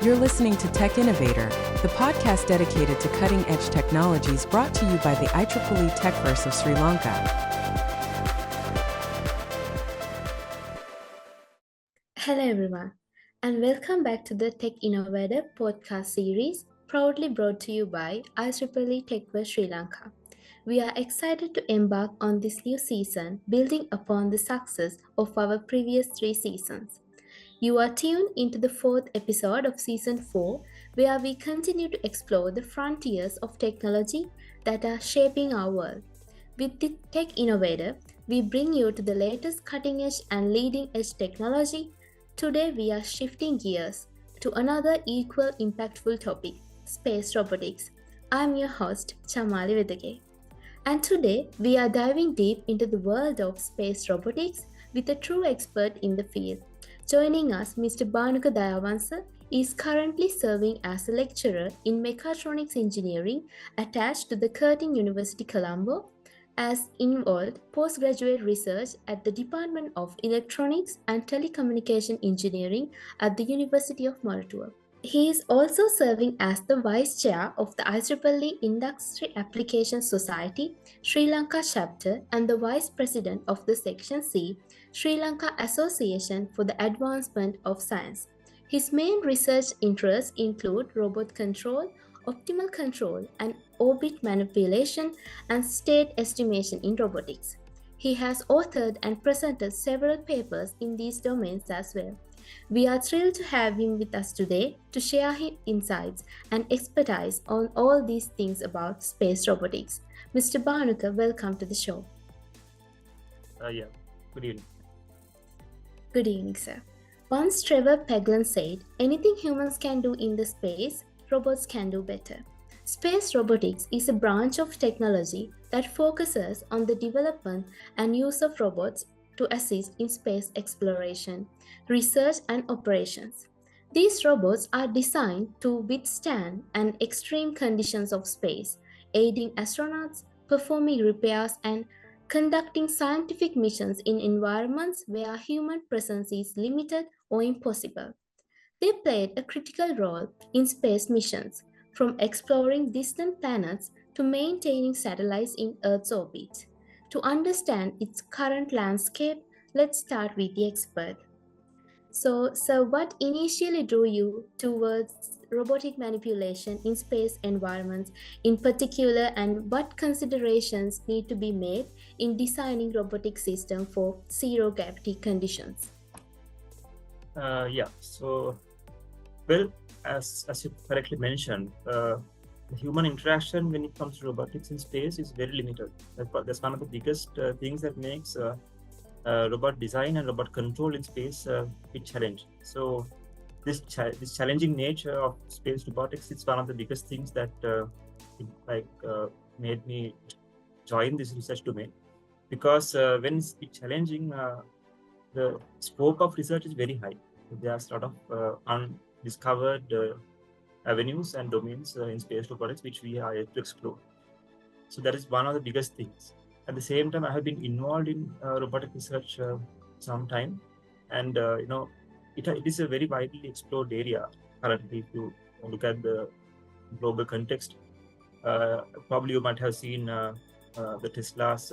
You're listening to Tech Innovator, the podcast dedicated to cutting-edge technologies brought to you by the IEEE Techverse of Sri Lanka. Hello everyone, and welcome back to the Tech Innovator podcast series, proudly brought to you by IEEE Techverse Sri Lanka. We are excited to embark on this new season, building upon the success of our previous 3 seasons. You are tuned into the 4th episode of Season 4, where we continue to explore the frontiers of technology that are shaping our world. With the Tech Innovator, we bring you to the latest cutting edge and leading edge technology. Today, we are shifting gears to another equal impactful topic, space robotics. I'm your host, Chamali Wedage. And today, we are diving deep into the world of space robotics with a true expert in the field. Joining us, Mr. Bhanuka Dayawansa is currently serving as a lecturer in Mechatronics Engineering attached to the Curtin University Colombo, as involved postgraduate research at the Department of Electronics and Telecommunication Engineering at the University of Moratuwa. He is also serving as the Vice Chair of the IEEE Industry Application Society, Sri Lanka Chapter, and the Vice President of the Section C, Sri Lanka Association for the Advancement of Science. His main research interests include robot control, optimal control, and orbit manipulation and state estimation in robotics. He has authored and presented several papers in these domains as well. We are thrilled to have him with us today to share his insights and expertise on all these things about space robotics. Mr. Bhanuka, welcome to the show. Good evening. Good evening, sir. Once Trevor Paglen said, anything humans can do in the space, robots can do better. Space robotics is a branch of technology that focuses on the development and use of robots to assist in space exploration, research, and operations. These robots are designed to withstand an extreme conditions of space, aiding astronauts, performing repairs, and conducting scientific missions in environments where human presence is limited or impossible. They played a critical role in space missions, from exploring distant planets to maintaining satellites in Earth's orbit. To understand its current landscape, let's start with the expert. So, what initially drew you towards robotic manipulation in space environments in particular, and what considerations need to be made in designing robotic system for zero gravity conditions? As you correctly mentioned, the human interaction when it comes to robotics in space is very limited. That's one of the biggest things that makes robot design and robot control in space a bit challenging. So this challenging nature of space robotics is one of the biggest things that made me join this research domain, because when it's challenging, the scope of research is very high. There are sort of undiscovered avenues and domains in space robotics which we are yet to explore. So that is one of the biggest things. At the same time, I have been involved in robotic research some time, and it is a very widely explored area currently. If you look at the global context, probably you might have seen the Tesla's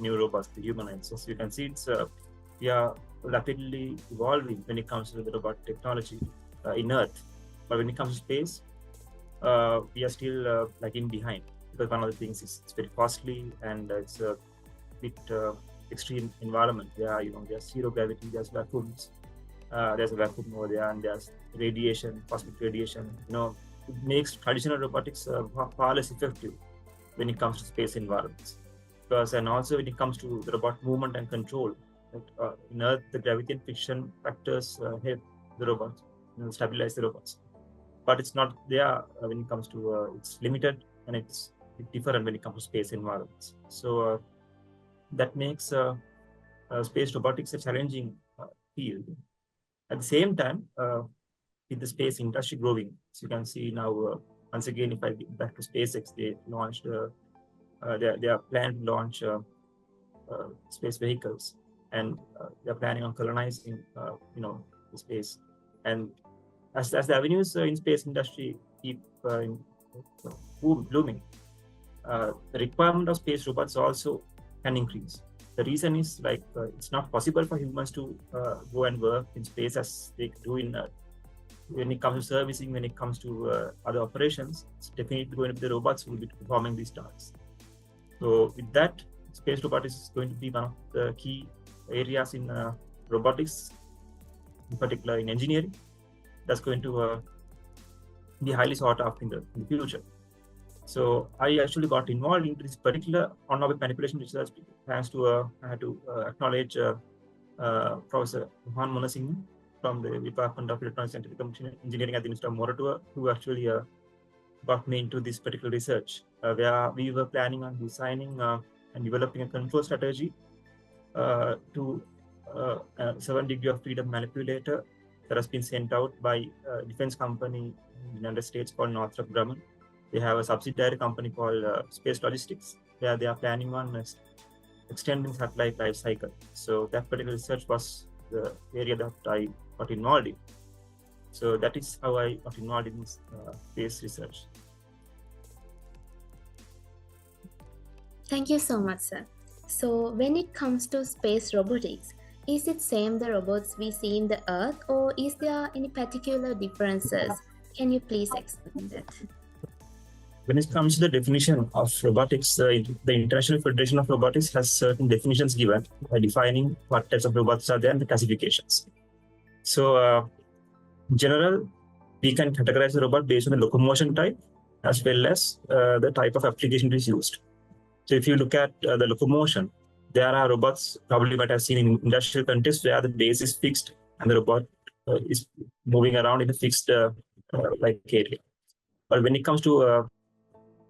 new robots, the humanoids. So you can see we are rapidly evolving when it comes to the robot technology in Earth, but when it comes to space, we are still lagging behind. Because one of the things is it's very costly, and it's a bit extreme environment. There's zero gravity, there's vacuums, there's a vacuum over there, and there's radiation, cosmic radiation. It makes traditional robotics far less effective when it comes to space environments. And also when it comes to the robot movement and control, in Earth, the gravity and friction factors help the robots, stabilize the robots. But it's not there when it comes to, it's limited, and it's different when it comes to space environments. So that makes space robotics a challenging field. At the same time, with the space industry growing, so you can see now, once again, if I get back to SpaceX, they launched, they are planning to launch space vehicles, and they're planning on colonizing, the space. And as the avenues in space industry keep blooming, the requirement of space robots also can increase. The reason is it's not possible for humans to go and work in space as they do in when it comes to servicing, when it comes to other operations. It's definitely going to be the robots who will be performing these tasks. So with that, space robotics is going to be one of the key areas in robotics, in particular in engineering. That's going to be highly sought after in the future. So I actually got involved in this particular on-orbit manipulation research thanks to I had to acknowledge Professor Mohan Munasinghe from the Department of Electronics and Engineering at the University of Moratuwa, who actually got me into this particular research, where we were planning on designing and developing a control strategy to a 7 degree of freedom manipulator that has been sent out by a defense company in the United States called Northrop Grumman. They have a subsidiary company called Space Logistics, where they are planning on extending satellite life cycle. So that particular research was the area that I got involved in. So that is how I got involved in space research. Thank you so much, sir. So when it comes to space robotics, is it same the robots we see in the Earth, or is there any particular differences? Can you please explain that? When it comes to the definition of robotics, the International Federation of Robotics has certain definitions given by defining what types of robots are there and the classifications. So in general, we can categorize the robot based on the locomotion type as well as the type of application it is used. So if you look at the locomotion, there are robots probably might have seen in industrial context where the base is fixed and the robot is moving around in a fixed area. But when it comes to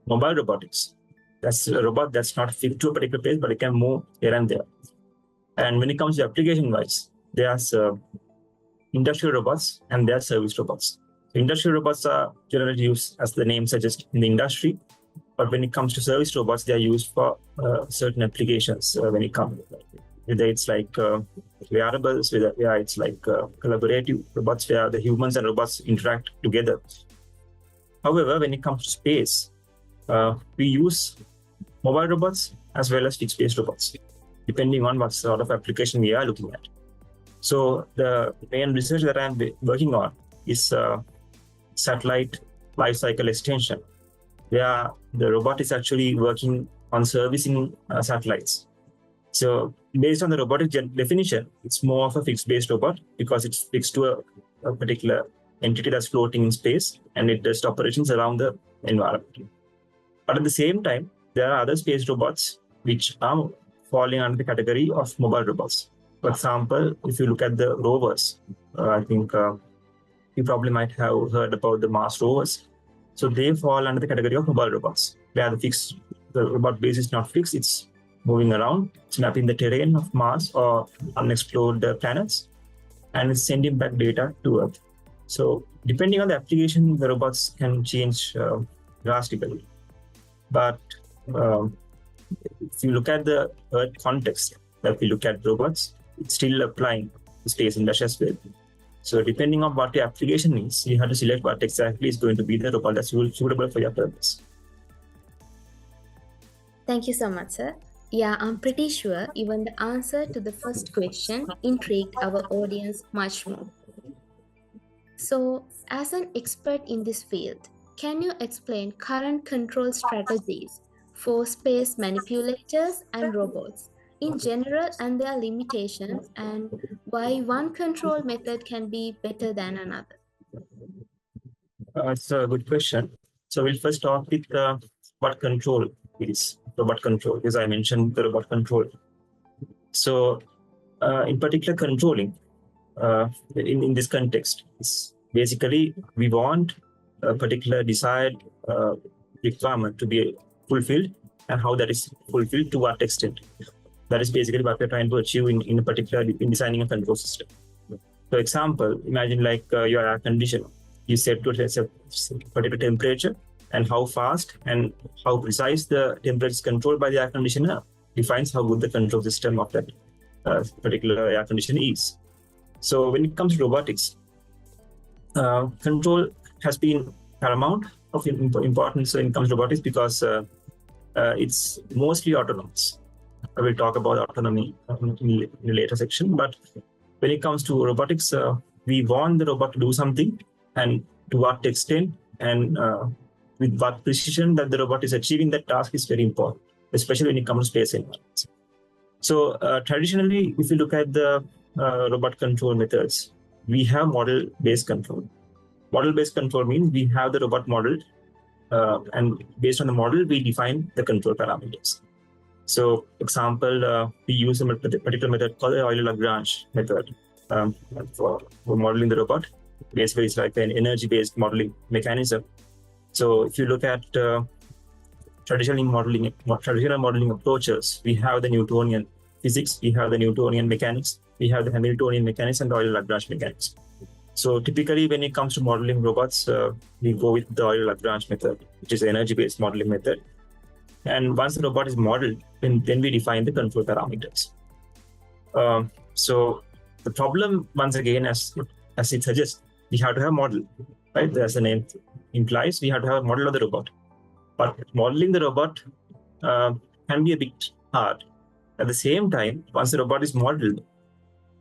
mobile robotics, that's a robot that's not fixed to a particular place, but it can move here and there. And when it comes to application-wise, there's industrial robots and there are service robots. So industrial robots are generally used, as the name suggests, in the industry. But when it comes to service robots, they are used for certain applications. When it comes, whether it's like wearables, whether it's like collaborative robots where the humans and robots interact together. However, when it comes to space, we use mobile robots as well as fixed-based robots, depending on what sort of application we are looking at. So the main research that I'm working on is satellite life cycle extension, where the robot is actually working on servicing satellites. So based on the robotic definition, it's more of a fixed-based robot because it's fixed to a particular entity that's floating in space and it does operations around the environment. But at the same time, there are other space robots which are falling under the category of mobile robots. For example, if you look at the rovers, I think you probably might have heard about the Mars rovers. So they fall under the category of mobile robots, where the robot base is not fixed, it's moving around, it's mapping the terrain of Mars or unexplored planets, and it's sending back data to Earth. So depending on the application, the robots can change drastically. But if you look at the Earth context, if we look at robots, it's still applying to space industry as well. So depending on what your application is, you have to select what exactly is going to be the robot that's suitable for your purpose. Thank you so much, sir. Yeah, I'm pretty sure even the answer to the first question intrigued our audience much more. So, as an expert in this field, can you explain current control strategies for space manipulators and robots in general and their limitations, and why one control method can be better than another? It's a good question. So we'll first start with what control is. Robot control, as I mentioned, the robot control. So in particular, controlling in this context is basically we want a particular desired requirement to be fulfilled, and how that is fulfilled to what extent. That is basically what we're trying to achieve in a particular in designing a control system. For example, imagine like your air conditioner. You set to a particular temperature, and how fast and how precise the temperature is controlled by the air conditioner defines how good the control system of that particular air conditioner is. So when it comes to robotics, control has been paramount of importance when it comes to robotics because it's mostly autonomous. I will talk about autonomy in a later section, but when it comes to robotics, we want the robot to do something, and to what extent and with what precision that the robot is achieving that task is very important, especially when it comes to space environments. So traditionally, if you look at the robot control methods, we have model-based control. Model-based control means we have the robot modeled, and based on the model, we define the control parameters. So, example, we use a particular method called the Euler-Lagrange method for modeling the robot. Basically, it's like an energy-based modeling mechanism. So, if you look at traditional modeling approaches, we have the Newtonian physics, we have the Newtonian mechanics, we have the Hamiltonian mechanics, and the Euler-Lagrange mechanics. So typically, when it comes to modeling robots, we go with the Euler-Lagrange method, which is the energy-based modeling method. And once the robot is modeled, then we define the control parameters. So the problem, once again, as it suggests, we have to have a model, right? As the name implies, we have to have a model of the robot. But modeling the robot can be a bit hard. At the same time, once the robot is modeled,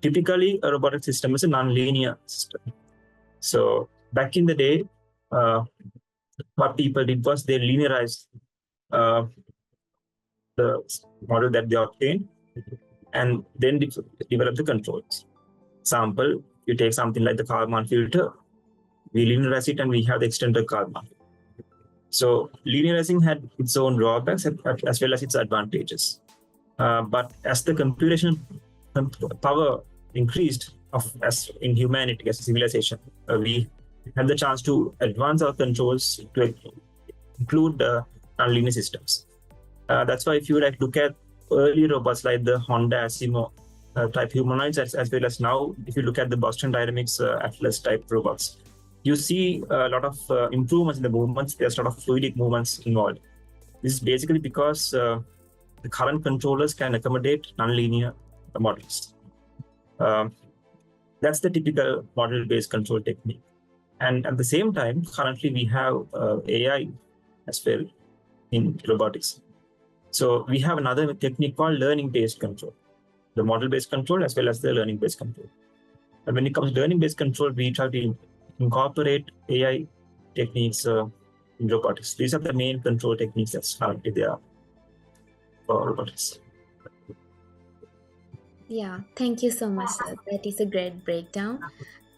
typically a robotic system is a non-linear system. So back in the day, what people did was they linearized the model that they obtained and then develop the controls. Example, you take something like the Kalman filter, we linearize it and we have the extended Kalman. So linearizing had its own drawbacks as well as its advantages. But as the computation power increased as in humanity, as a civilization, we had the chance to advance our controls to include nonlinear systems. That's why if you look at early robots like the Honda Asimo type humanoids, as well as now, if you look at the Boston Dynamics Atlas type robots, you see a lot of improvements in the movements. There's a lot of fluidic movements involved. This is basically because the current controllers can accommodate nonlinear models. That's the typical model-based control technique. And at the same time, currently we have AI as well in robotics. So we have another technique called learning-based control, the model-based control as well as the learning-based control. And when it comes to learning-based control, we try to incorporate AI techniques in robotics. These are the main control techniques that's currently there for robotics. Yeah, thank you so much, sir. That is a great breakdown.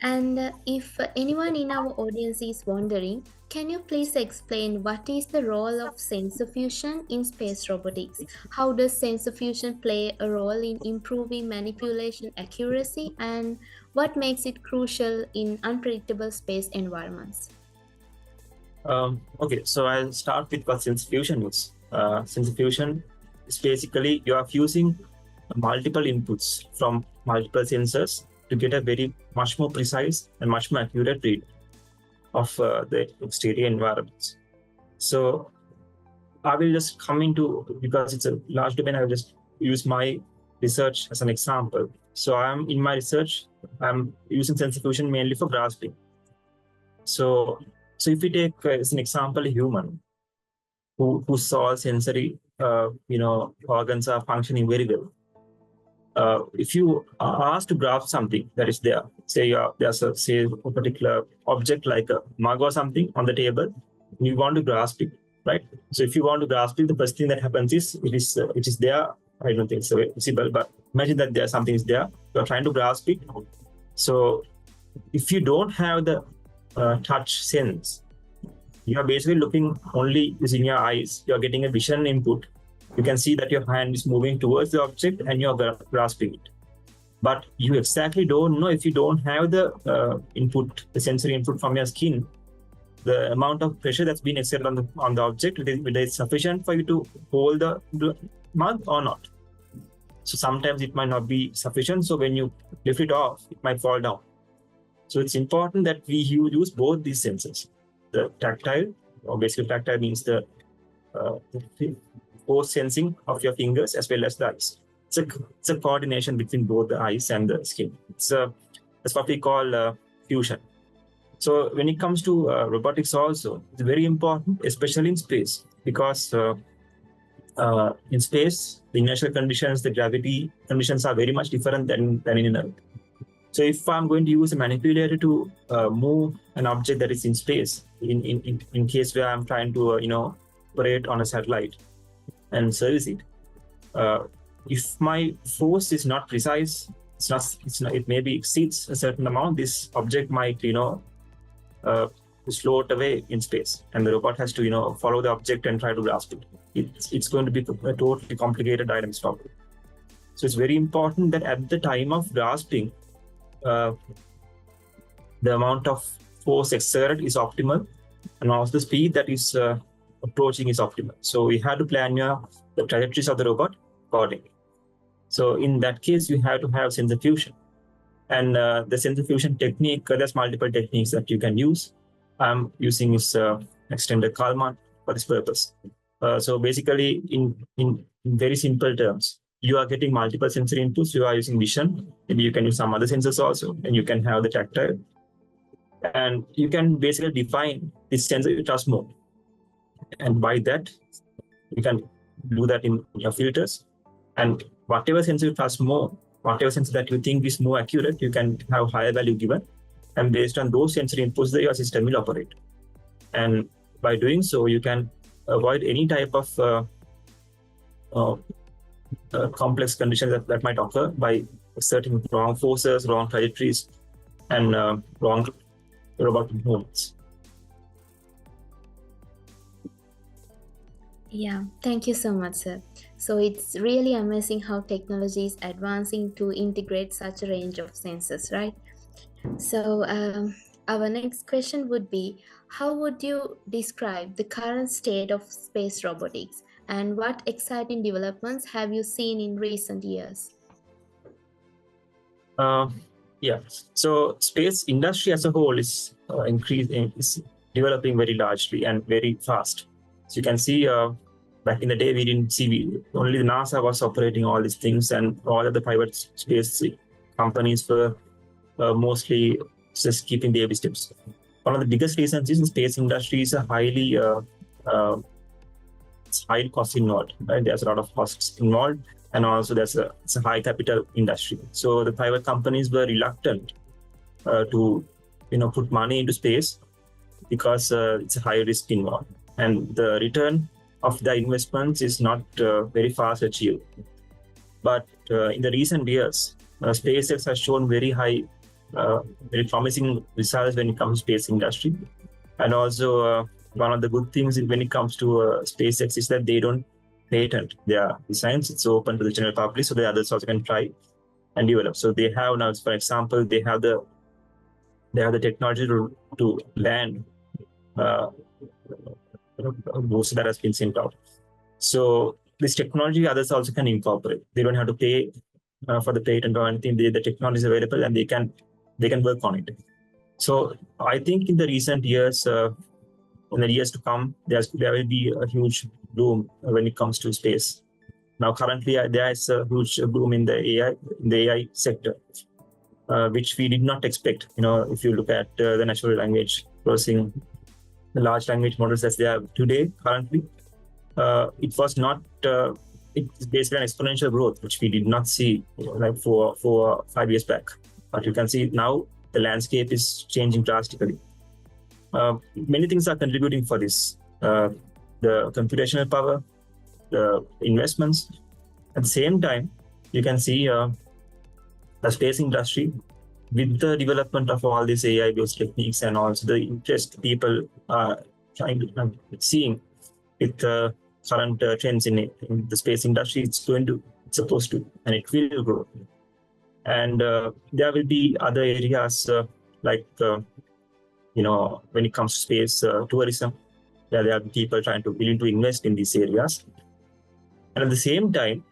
And if anyone in our audience is wondering, can you please explain what is the role of sensor fusion in space robotics? How does sensor fusion play a role in improving manipulation accuracy, and what makes it crucial in unpredictable space environments? Okay, so I'll start with what sensor fusion is. Sensor fusion is basically you are fusing multiple inputs from multiple sensors to get a much more precise and much more accurate read of the exterior environments. So I will just come into, because it's a large domain, I will just use my research as an example. So in my research, I'm using sensor fusion mainly for grasping. So if we take as an example a human whose all sensory organs are functioning very well. If you are asked to grasp something that is there, say there's a particular object like a mug or something on the table, you want to grasp it, right? So if you want to grasp it, the first thing that happens is it is there. I don't think it's visible, but imagine that there's something is there. You're trying to grasp it. So if you don't have the touch sense, you are basically looking only using your eyes. You're getting a vision input. You can see that your hand is moving towards the object and you're grasping it. But you exactly don't know, if you don't have the input, the sensory input from your skin, the amount of pressure that's been exerted on the object, whether it's sufficient for you to hold the mug or not. So sometimes it might not be sufficient. So when you lift it off, it might fall down. So it's important that we use both these sensors. The tactile, or basically tactile means the force sensing of your fingers as well as the eyes. It's a coordination between both the eyes and the skin. That's what we call fusion. So when it comes to robotics also, it's very important, especially in space, because in space, the inertial conditions, the gravity conditions are very much different than in Earth. So if I'm going to use a manipulator to move an object that is in space, in case where I'm trying to operate on a satellite and service it, if my force is not precise, it maybe exceeds a certain amount, this object might float away in space, and the robot has to follow the object and try to grasp it. It's going to be a totally complicated dynamics problem. So it's very important that at the time of grasping, the amount of force exerted is optimal, and also the speed that is approaching is optimal. So we have to plan the trajectories of the robot accordingly. So in that case, you have to have sensor fusion. And the sensor fusion technique, there's multiple techniques that you can use. I'm using this extended Kalman for this purpose. So basically, in very simple terms, you are getting multiple sensory inputs. You are using vision. Maybe you can use some other sensors also, and you can have the tactile. And you can basically define this sensor trust mode. And by that, you can do that in your filters. And whatever sensor you trust more, whatever sensor that you think is more accurate, you can have higher value given. And based on those sensory inputs, your system will operate. And by doing so, you can avoid any type of complex conditions that might occur by exerting wrong forces, wrong trajectories, and wrong robotic movements. Yeah, thank you so much, sir. So it's really amazing how technology is advancing to integrate such a range of sensors, right? So our next question would be, how would you describe the current state of space robotics, and what exciting developments have you seen in recent years? Yeah, so space industry as a whole is developing very largely and very fast. So you can see back in the day, we didn't see, only the NASA was operating all these things, and all of the private space companies were mostly just keeping baby steps. One of the biggest reasons is the space industry is a highly cost involved, right? There's a lot of costs involved, and also it's a high capital industry. So the private companies were reluctant to put money into space because it's a high risk involved, and the return of the investments is not very fast achieved. But in the recent years, SpaceX has shown very promising results when it comes to space industry. And also one of the good things when it comes to SpaceX is that they don't patent their designs. It's open to the general public, so the others also can try and develop. So they have now, for example, they have the technology to land booster that has been sent out. So this technology others also can incorporate. They don't have to pay for the patent or anything. The technology is available, and they can work on it. So I think in the recent years, in the years to come, there will be a huge boom when it comes to space. Now, currently, there is a huge boom in the AI sector, which we did not expect. If you look at the natural language processing, the large language models that they have today, currently, it was not. It's basically an exponential growth, which we did not see like 4 or 5 years back. But you can see now the landscape is changing drastically. Many things are contributing for this. The computational power, the investments. At the same time, you can see the space industry with the development of all these AI-based techniques, and also the interest people are seeing with the current trends in the space industry. It's supposed to, and it will grow. And there will be other areas like when it comes to space tourism, there are people willing to invest in these areas. And at the same time,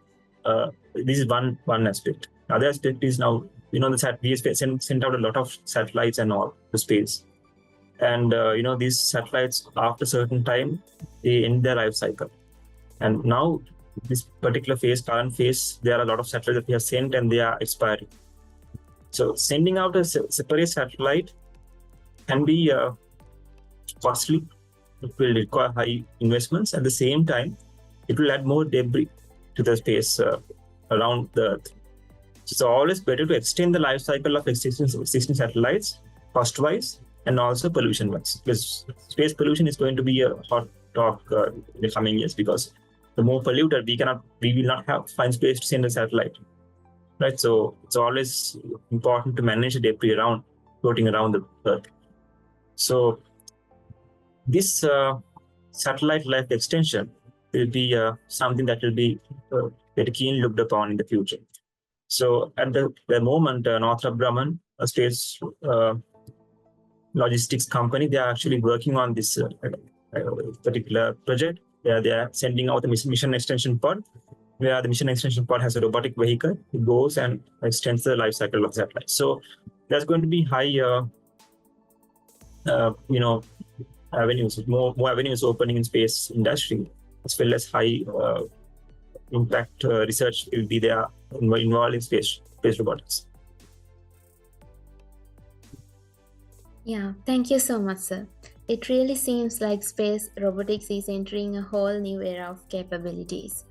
this is one aspect. Another aspect is now, we sent out a lot of satellites and all to space. And these satellites, after a certain time, they end their life cycle. And now, this particular current phase, there are a lot of satellites that we have sent, and they are expiring. So sending out a separate satellite can be costly. It will require high investments. At the same time, it will add more debris to the space around the Earth. So it's always better to extend the life cycle of existing satellites, cost-wise and also pollution-wise. Because space pollution is going to be a hot talk in the coming years, because the more polluted, we will not find space to send a satellite, right? So it's always important to manage the debris floating around the Earth. So this satellite life extension will be something that will be very keenly looked upon in the future. So at the moment, Northrop Grumman, a space logistics company, they are actually working on this particular project. They are sending out the mission extension pod, where the mission extension pod has a robotic vehicle. It goes and extends the life cycle of satellite. So there's going to be high, avenues, more avenues opening in space industry, as well as high impact research will be there involved in space robotics. Yeah, thank you so much, sir. It really seems like space robotics is entering a whole new era of capabilities.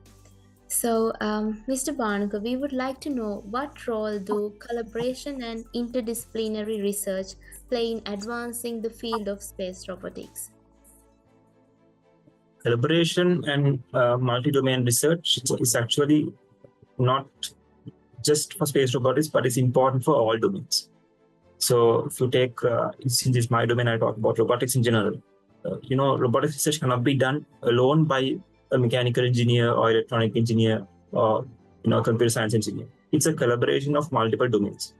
So, Mr. Bhanuka, we would like to know, what role do collaboration and interdisciplinary research play in advancing the field of space robotics? Collaboration and multi-domain research is actually not just for space robotics, but it's important for all domains. So if you take, since it's my domain, I talk about robotics in general. Robotics research cannot be done alone by a mechanical engineer or electronic engineer or computer science engineer. It's a collaboration of multiple domains.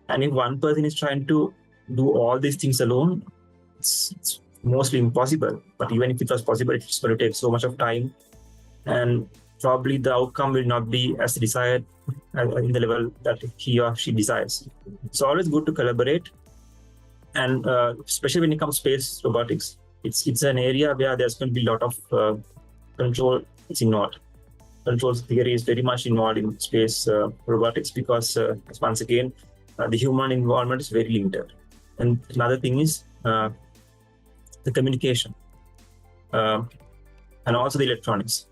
And if one person is trying to do all these things alone, it's mostly impossible. But even if it was possible, it's going to take so much of time, and probably the outcome will not be as desired in the level that he or she desires. It's always good to collaborate, and especially when it comes to space robotics, it's an area where there's going to be a lot of control is involved. Controls theory is very much involved in space robotics, because once again, the human involvement is very limited. And another thing is the communication, and also the electronics,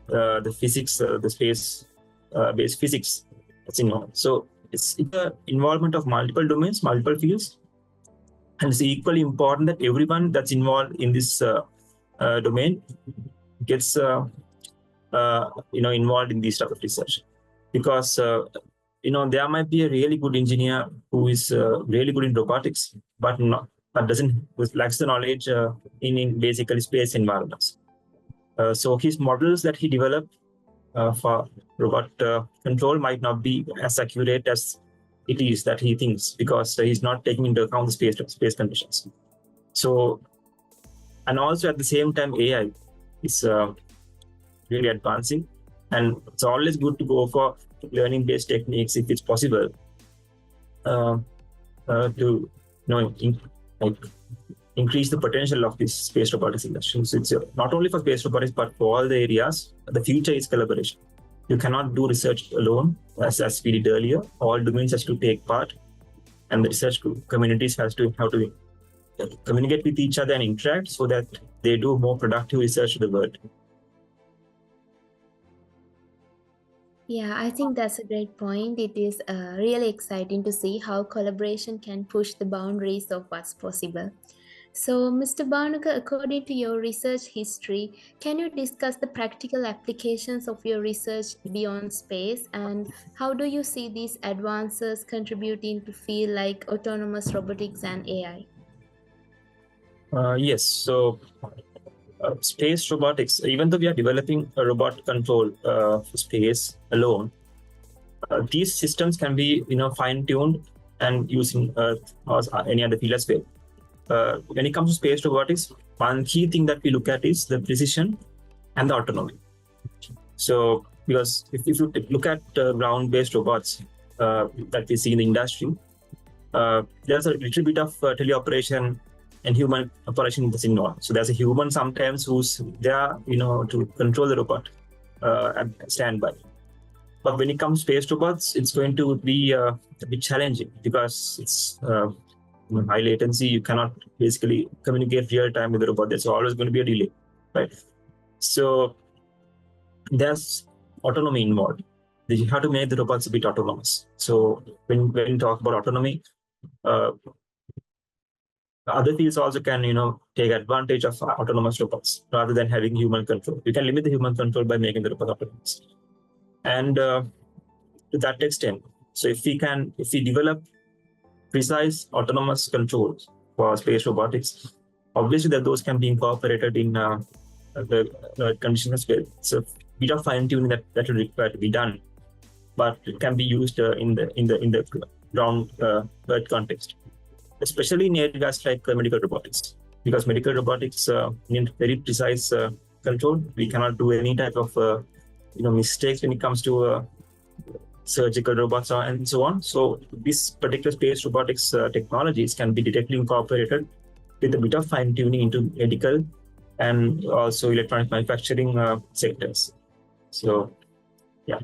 the physics, the space-based physics that's involved. So it's the involvement of multiple domains, multiple fields, and it's equally important that everyone that's involved in this domain gets involved in this type of research, because there might be a really good engineer who is really good in robotics, but lacks the knowledge in basically space environments. So his models that he developed for robot control might not be as accurate as it is that he thinks, because he's not taking into account the space conditions. So, and also at the same time, AI is really advancing, and it's always good to go for learning-based techniques if it's possible to increase the potential of this space robotics industry. So it's not only for space robotics, but for all the areas. The future is collaboration. You cannot do research alone, as we did earlier. All domains has to take part, and the research communities have to communicate with each other and interact, so that they do more productive research to the world. Yeah, I think that's a great point. It is really exciting to see how collaboration can push the boundaries of what's possible. So, Mr. Bhanuka, according to your research history, can you discuss the practical applications of your research beyond space, and how do you see these advances contributing to fields like autonomous robotics and AI? Yes. So space robotics, even though we are developing a robot control for space alone, these systems can be fine-tuned and using Earth or any other field as well. When it comes to space robotics, one key thing that we look at is the precision and the autonomy. So, because if you look at ground-based robots that we see in the industry, there's a little bit of teleoperation and human operation that's involved. So there's a human sometimes who's there, to control the robot at standby. But when it comes to space robots, it's going to be a bit challenging, because it's high latency, you cannot basically communicate real time with the robot. There's always going to be a delay, right? So there's autonomy involved. You have to make the robots a bit autonomous. So when you talk about autonomy, other fields also can, take advantage of autonomous robots rather than having human control. You can limit the human control by making the robot autonomous. And to that extent, so if we develop precise autonomous controls for space robotics, obviously that those can be incorporated in the conditions as well. So bit of fine tuning that will require to be done, but it can be used in the ground Earth context, especially in areas like medical robotics, because medical robotics need very precise control. We cannot do any type of mistakes when it comes to surgical robots and so on. So this particular space robotics technologies can be directly incorporated with a bit of fine tuning into medical and also electronic manufacturing sectors. So, yeah.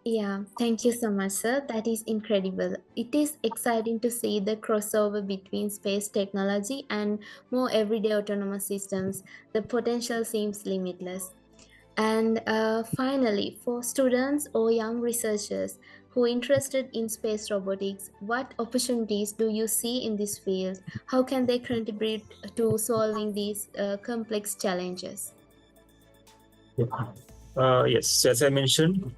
Yeah, thank you so much, sir. That is incredible. It is exciting to see the crossover between space technology and more everyday autonomous systems. The potential seems limitless. And finally, for students or young researchers who are interested in space robotics, what opportunities do you see in this field? How can they contribute to solving these complex challenges? Yes, so as I mentioned,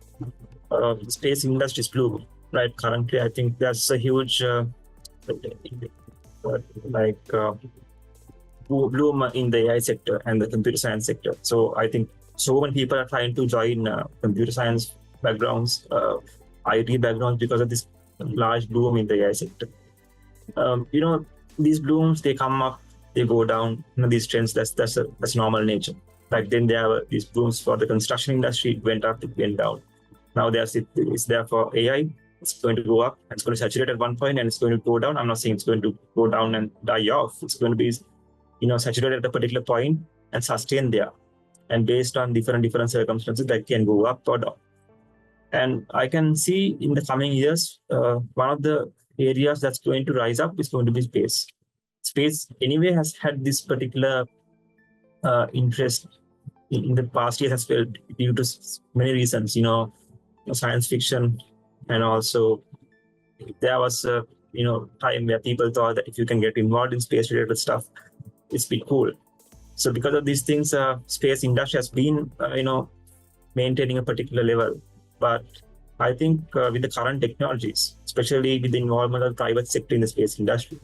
the space industry is blooming, right? Currently, I think there's a huge bloom in the AI sector and the computer science sector. So I think so many people are trying to join computer science backgrounds, IT backgrounds, because of this large bloom in the AI sector. These blooms, they come up, they go down. These trends, that's normal nature. Back then, there were these blooms for the construction industry. It went up, it went down. Now it's there for AI. It's going to go up, and it's going to saturate at one point, and it's going to go down. I'm not saying it's going to go down and die off. It's going to be, saturated at a particular point and sustain there. And based on different circumstances, that can go up or down. And I can see in the coming years, one of the areas that's going to rise up is going to be space. Space anyway has had this particular interest in the past years as well, due to many reasons, science fiction, and also there was a time where people thought that if you can get involved in space related stuff, it's pretty cool. So because of these things, space industry has been maintaining a particular level. But I think with the current technologies, especially with the involvement of the private sector in the space industry,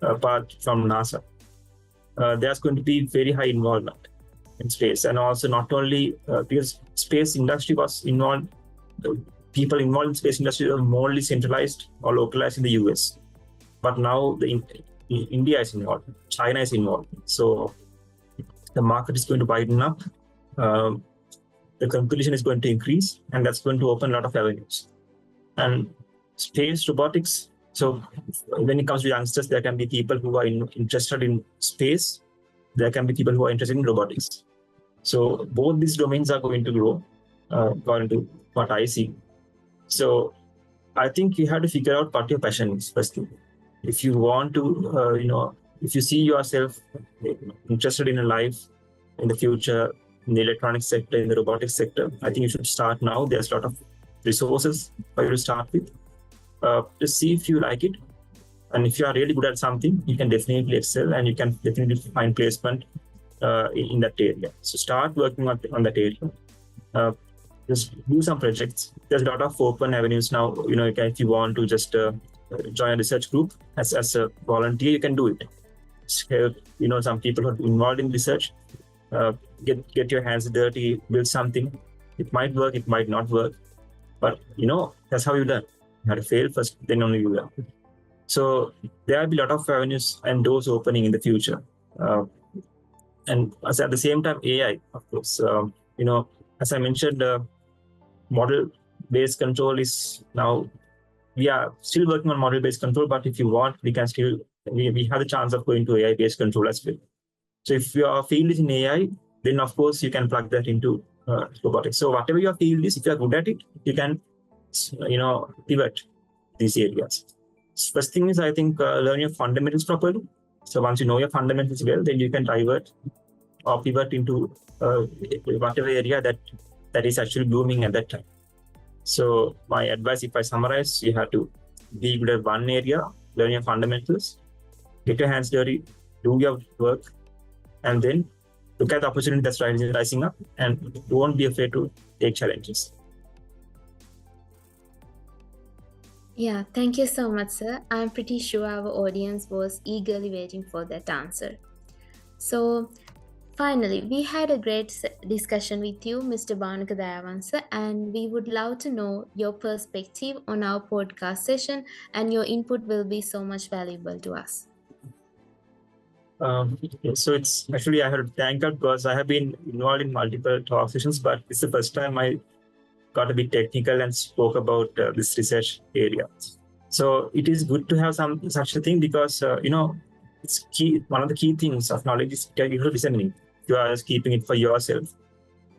apart from NASA, there's going to be very high involvement in space. And also not only because space industry was involved, people involved in space industry are more centralized or localized in the US. But now India is involved, China is involved. So the market is going to widen up. The competition is going to increase, and that's going to open a lot of avenues. And space robotics, so when it comes to youngsters, there can be people who are interested in space. There can be people who are interested in robotics. So both these domains are going to grow, according to what I see. So I think you have to figure out what your passion is firstly. If you want to, if you see yourself interested in a life in the future, in the electronics sector, in the robotics sector, I think you should start now. There's a lot of resources for you to start with. Just see if you like it. And if you are really good at something, you can definitely excel, and you can definitely find placement in that area. So start working on that area. Just do some projects. There's a lot of open avenues now. If you want to just join a research group as a volunteer, you can do it. Some people who are involved in research, get your hands dirty, build something. It might work, it might not work, but that's how you learn. You have to fail first, then only you learn. So there will be a lot of avenues and doors opening in the future. And at the same time, AI, of course, as I mentioned, model-based control is now, we are still working on model-based control, but if you want, we can still, we have the chance of going to AI-based control as well. So if your field is in AI, then of course you can plug that into robotics. So whatever your field is, if you're good at it, you can, pivot these areas. First thing is, I think, learn your fundamentals properly. So once you know your fundamentals well, then you can divert or pivot into whatever area that is actually blooming at that time. So my advice, if I summarize, you have to be good at one area, learn your fundamentals, get your hands dirty, do your work, and then look at the opportunity that's rising up, and don't be afraid to take challenges. Yeah, thank you so much, sir. I'm pretty sure our audience was eagerly waiting for that answer. So, finally, we had a great discussion with you, Mr. Bhanuka Dayawansa, and we would love to know your perspective on our podcast session, and your input will be so much valuable to us. So it's actually, I have to thank God because I have been involved in multiple talk sessions, but it's the first time I got a bit technical and spoke about this research area. So it is good to have such a thing because, it's key. One of the key things of knowledge is disseminating. You are just keeping it for yourself.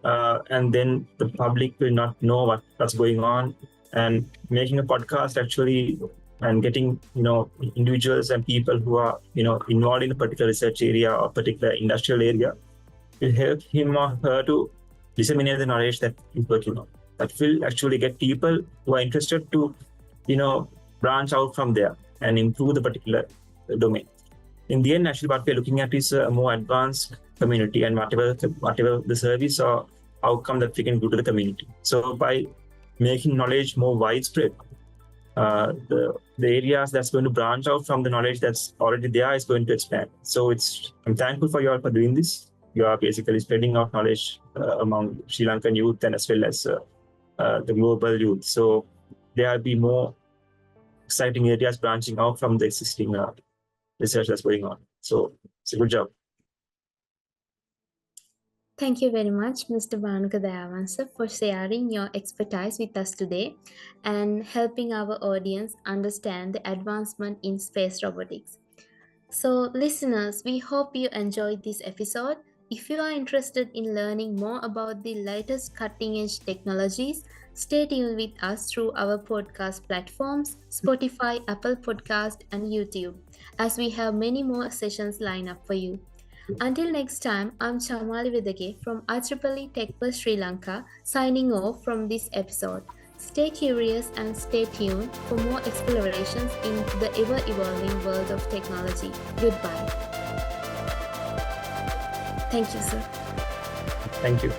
And then the public will not know what's going on. And making a podcast actually, and getting, individuals and people who are, involved in a particular research area or particular industrial area will help him or her to disseminate the knowledge that he's working on. That will actually get people who are interested to, branch out from there and improve the particular domain. In the end, actually, what we're looking at is a more advanced community and whatever the service or outcome that we can do to the community. So by making knowledge more widespread, the areas that's going to branch out from the knowledge that's already there is going to expand. So I'm thankful for you all for doing this. You are basically spreading out knowledge among Sri Lankan youth and as well as the global youth. So there will be more exciting areas branching out from the existing research that's going on. So it's a good job. Thank you very much, Mr. Bhanuka Dayawansa, for sharing your expertise with us today and helping our audience understand the advancement in space robotics. So, listeners, we hope you enjoyed this episode. If you are interested in learning more about the latest cutting-edge technologies, stay tuned with us through our podcast platforms, Spotify, Apple Podcast, and YouTube, as we have many more sessions lined up for you. Until next time, I'm Chamali Wedage from IEEE Techverse Sri Lanka, signing off from this episode. Stay curious and stay tuned for more explorations in the ever-evolving world of technology. Goodbye. Thank you, sir. Thank you.